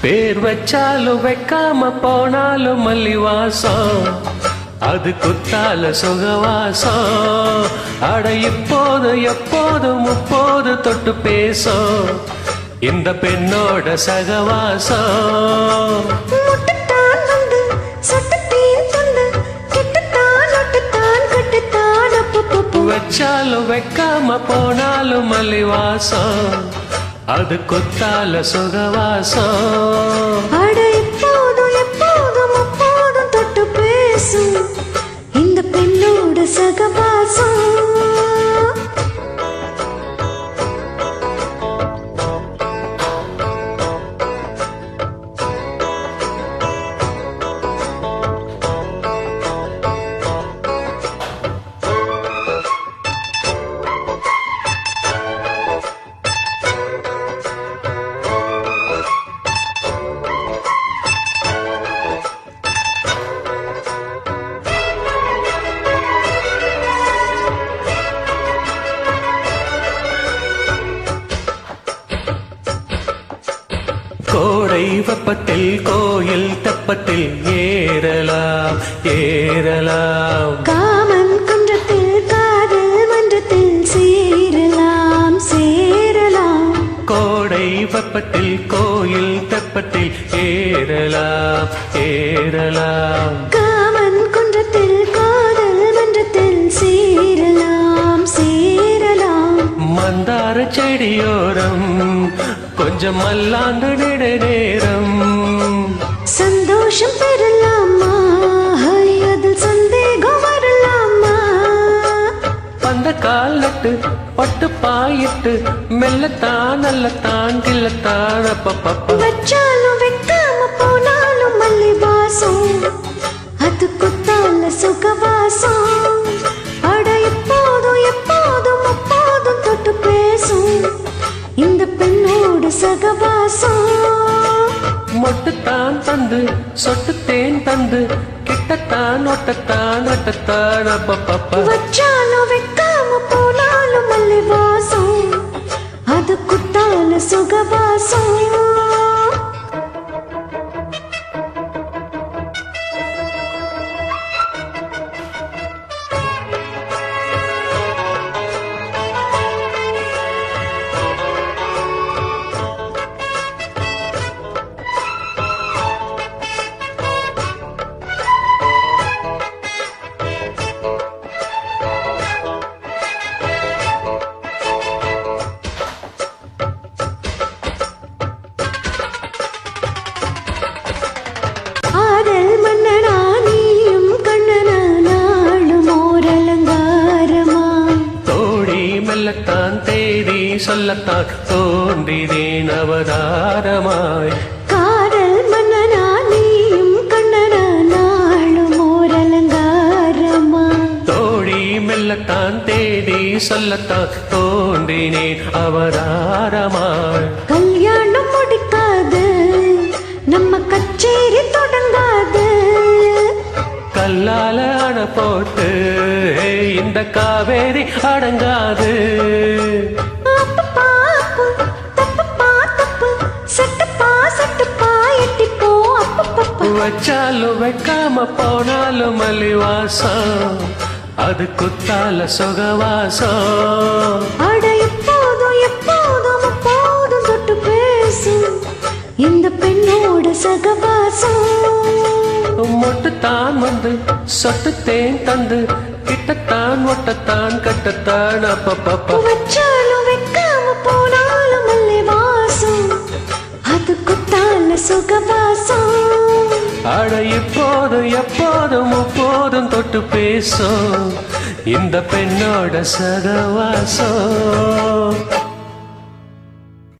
பேர் வச்சாலும் வைக்காம போனாலும் மல்லிவாசம், அது குத்தால சுகவாசம். அட இப்போது எப்போதும் முப்போது தொட்டு பேசும் இந்த பெண்ணோட சகவாசம். வச்சாலும் வைக்காம போனாலும் மல்லிவாசம், அது குத்தால சுகவாசம். அட இப்போதும் எப்போதும் அப்போதும் தொட்டு பேசும் இந்த பெண்ணோட சகவாசம். கோடை வெப்பத்தில் கோயில் தெப்பத்தில் ஏறலாம் ஏறலாம், காமன் குன்றத்தில் காதல் மன்றத்தில் சேரலாம் சேரலாம். கோடை வெப்பத்தில் கோயில் தெப்பத்தில் ஏறலாம் ஏறலாம், காமன் குன்றத்தில் காதல் மன்றத்தில் சேரலாம் சேரலாம். மந்தார செடியோரம் கொஞ்சம் மல்லாந்து நேரம், சந்தோஷம் பெறலாமா அதில் சந்தேகம் வரலாமா? அந்த கால் நட்டு பட்டு பாயிட்டு மெல்லத்தான் நல்லத்தான் கில்லத்தான் அப்பப்பப்ப. வச்சாலும் வைக்காம போனாலும் மல்லிவாசம், அது குத்தால சுகவாசம். அட இப்போதும் எப்போதும் அப்போதும் தொட்டு பேசும் இந்த பெண்ணோடு சகவாசம். மொட்டுத்தான் தந்து சொட்டு தேன் தந்து கிட்டத்தான் ஒட்டத்தான் அட்டத்தான் அப்பப்பப்ப. வச்சாலும் வைக்காம போனாலும் மல்லிவாசம், அது குத்தால சுகவாசம். சொல்லத்தான் தேடி சொல்லத்தான் தோன்றினேன் அவதாரமாய். காதல் மன்னனா நீயும் கண்ணனா நாளும் ஓர் அலங்காரமா. தோழி மெல்லத்தான் தேடி சொல்லத்தான் தோன்றினேன் அவதாரமாய். கல்யாணம் முடிக்காது நம்ம கச்சேரி தொடங்காது, கல்லால அண போட்டு இந்த காவேரி அடங்காது. வச்சாலும் வைக்காம போனாலும் மல்லிவாசம், அது குத்தால சுகவாசம். அட எப்போதும் எப்போதும் அப்போதும் தொட்டு பேசும் இந்த பெண்ணோட சகவாசம். மொட்டுத்தான் வந்து சொட்டு தேன் தந்து கிட்டத்தான் ஒட்டத்தான் கட்டத்தான் அப்பப்பப்ப. வச்சாலும் வைக்காம போனாலும் மல்லிவாசம், அது குத்தால சுகவாசம். அட இப்போதும் எப்போதும் முப்போதும் தொட்டு பேசும் இந்த பெண்ணோட சகவாசம்.